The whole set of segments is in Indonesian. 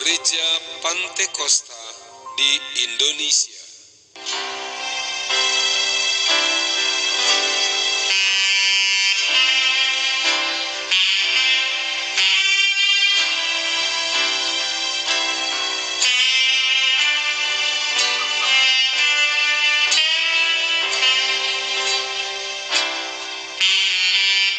Gereja Pantekosta di Indonesia.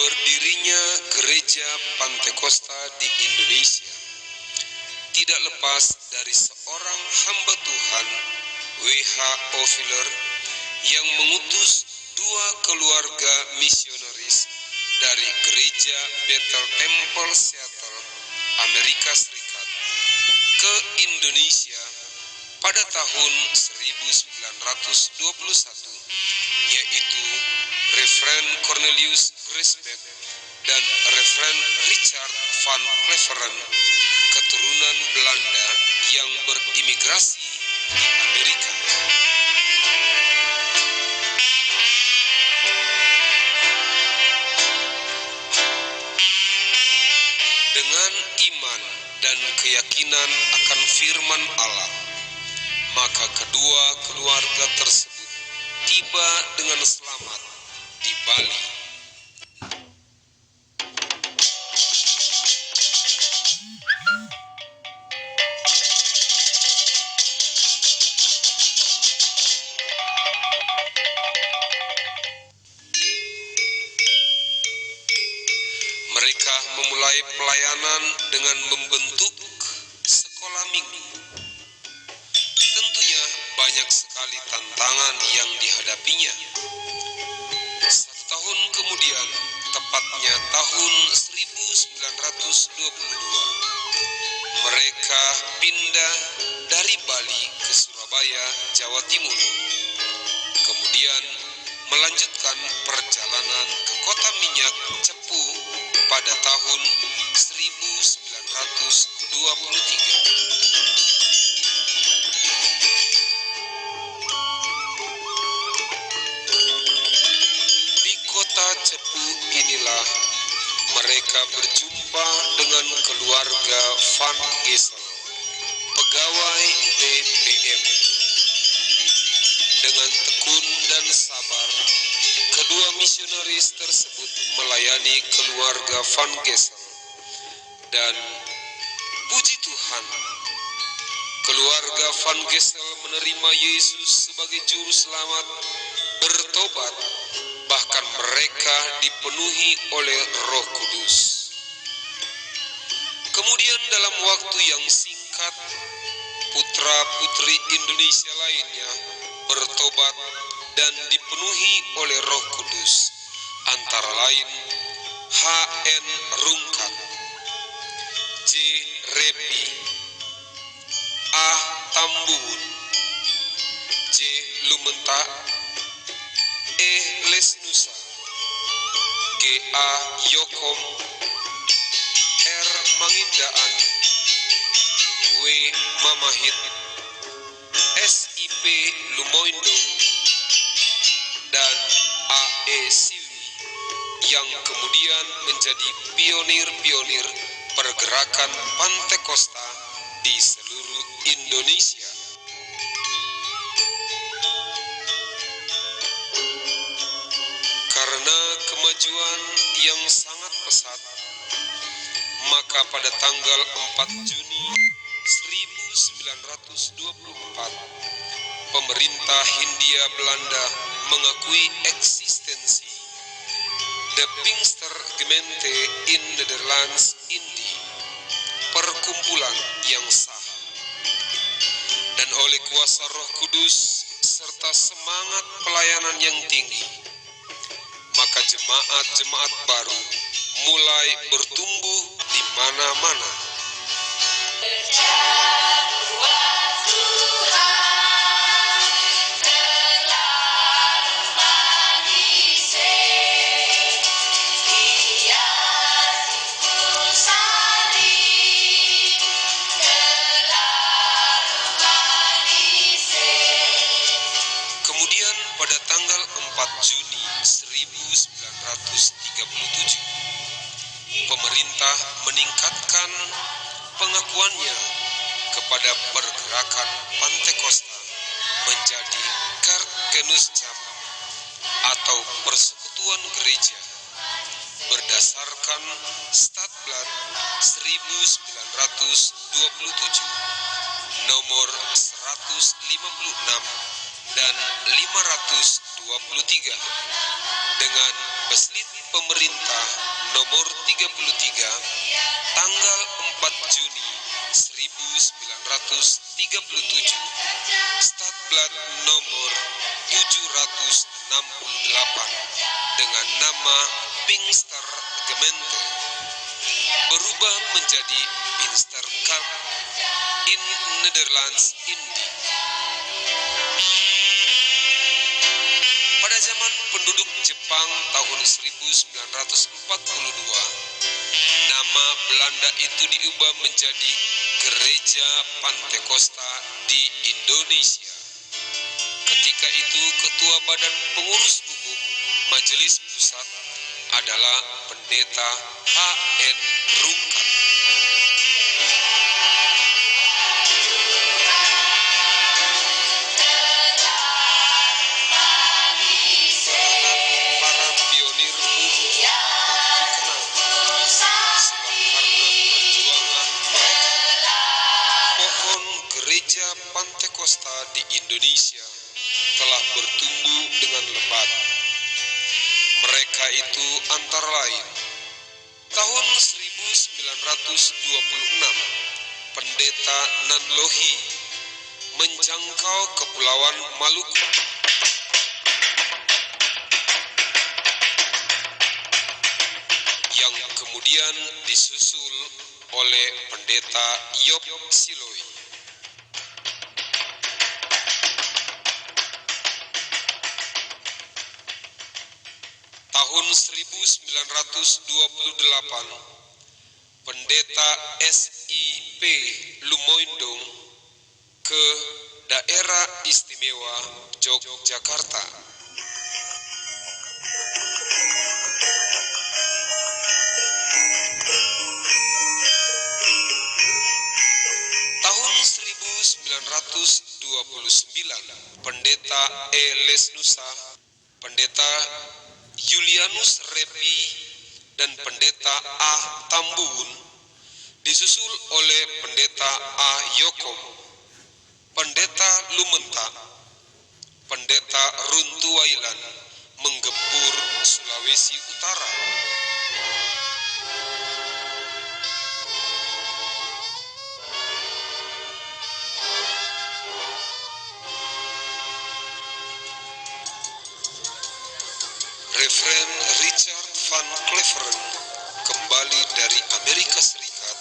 Berdirinya Gereja Pantekosta di Indonesia tidak lepas dari seorang hamba Tuhan, W.H. Ophler, yang mengutus dua keluarga misionaris dari Gereja Bethel Temple Seattle, Amerika Serikat, ke Indonesia pada tahun 1921, yaitu Reverend Cornelius Grisbeck dan Reverend Richard van Cleveren, keturunan Belanda yang berimigrasi di Amerika. Dengan iman dan keyakinan akan firman Allah, maka kedua keluarga tersebut tiba dengan selamat di Bali. Mereka memulai pelayanan dengan membentuk sekolah minggu. Tentunya banyak sekali tantangan yang dihadapinya. 1 tahun kemudian, tepatnya tahun 1922, mereka pindah dari Bali ke Surabaya, Jawa Timur. Kemudian melanjutkan perjalanan ke kota minyak Cepu pada tahun 1923. Di kota Cepu inilah mereka berjumpa dengan keluarga Van Gessel, pegawai BPM. Dengan tekun dan sabar, kedua misionaris tersebut melayani keluarga Van Gessel. Dan puji Tuhan, keluarga Van Gessel menerima Yesus sebagai juru selamat, bertobat, bahkan mereka dipenuhi oleh Roh Kudus. Kemudian dalam waktu yang singkat, putra-putri Indonesia lainnya bertobat dan dipenuhi oleh Roh Kudus, antara lain H.N. Rungkat, J. Repi, A. Tambuun, J. Lumenta, E. Lesnusa, G. A. Yokom, R. Mangindaan, W. Mamahit, S.I.P. Lumoindo, dan A.E. Siwi, yang kemudian menjadi pionir-pionir pergerakan Pantekosta di seluruh Indonesia. Karena kemajuan yang sangat pesat, maka pada tanggal 4 Juni 1924, pemerintah Hindia Belanda mengakui eksistensi De Pinkstergemeente in Nederlands Indie, perkumpulan yang sah. Dan oleh kuasa Roh Kudus serta semangat pelayanan yang tinggi, maka jemaat-jemaat baru mulai bertumbuh di mana-mana. Kemudian pada tanggal 4 Juni 1937, pemerintah meningkatkan pengakuannya kepada pergerakan Pantekosta menjadi Kerkgenusschap atau Persekutuan Gereja berdasarkan Stadtblad 1927 nomor 156 dan 523 dengan Beslit Pemerintah nomor 33 tanggal 4 Juni 1937, Stadtblad nomor 768 dengan nama Pinkstergemeente berubah menjadi Pinksterkerk in Nederlands Indi. Pada zaman penduduk Jepang tahun 1942, nama Belanda itu diubah menjadi Gereja Pantekosta di Indonesia. Ketika itu Ketua Badan Pengurus Umum Majelis Pusat adalah Pendeta H.N. Rungkat. Para pionir Gereja Pantekosta di Indonesia telah bertumbuh dengan lebat. Mereka itu antara lain tahun 1926 Pendeta Nanlohi menjangkau Kepulauan Maluku. Yang kemudian disusul oleh Pendeta Yop Siloi. Tahun 1928, Pendeta S.I.P. Lumoindong ke Daerah Istimewa Yogyakarta. Tahun 1929, Pendeta E. Lesnusa, Pendeta Julianus Repi, dan Pendeta A. Tambun disusul oleh Pendeta A. Yokom, Pendeta Lumenta, Pendeta Runtuailan menggempur Sulawesi Utara. Reverend Richard Van Cleveren kembali dari Amerika Serikat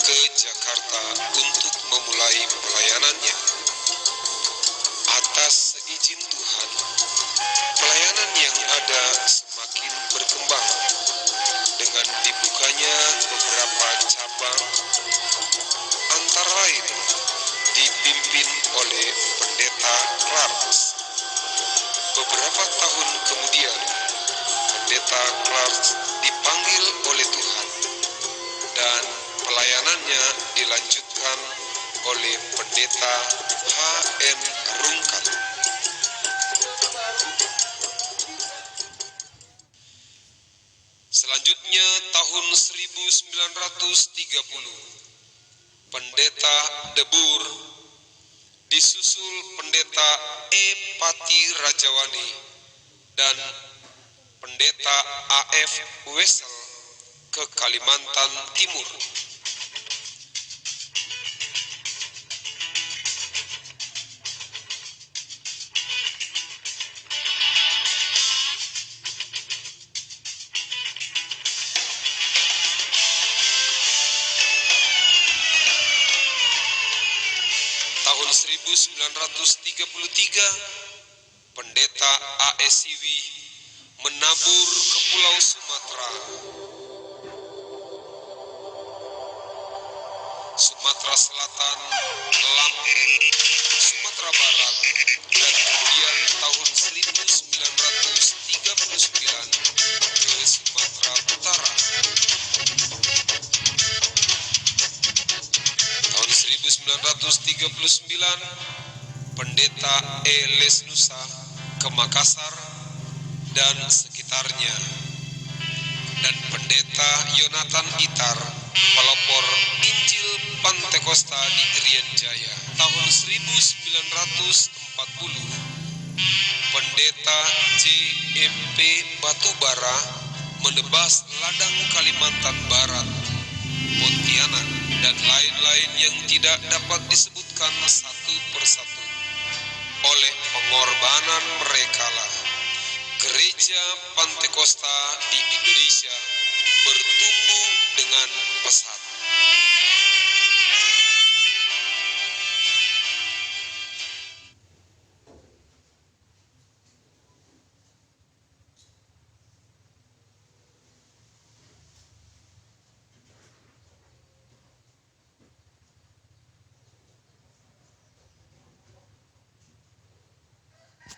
ke Jakarta untuk memulai pelayanannya. Atas seizin Tuhan, pelayanan yang ada semakin berkembang dengan dibukanya beberapa cabang, antara lain dipimpin oleh Pendeta Clarks. Beberapa tahun kemudian, Pendeta Clarks dipanggil oleh Tuhan dan pelayanannya dilanjutkan oleh Pendeta H.N. Rungkat. Selanjutnya tahun 1930, Pendeta Debur disusul Pendeta E. Pati Rajawani dan Pendeta A.F. Wessel ke Kalimantan Timur. Tahun 1933, Pendeta A.E. Siwi menabur ke Pulau Sumatera, Sumatera Selatan, Lampung, Sumatera Barat, dan kemudian tahun 1939 ke Sumatera Utara. Tahun 1939 1939, Pendeta E. Lesnusa ke Makassar dan sekitarnya, dan Pendeta Yonatan Itar, pelopor Injil Pantekosta di Irian Jaya. Tahun 1940, Pendeta C.M.P. Batubara menebas ladang Kalimantan Barat, Pontianak, dan lain-lain yang tidak dapat disebutkan satu persatu. Oleh pengorbanan merekalah Gereja Pantekosta di Indonesia bertumbuh dengan pesat.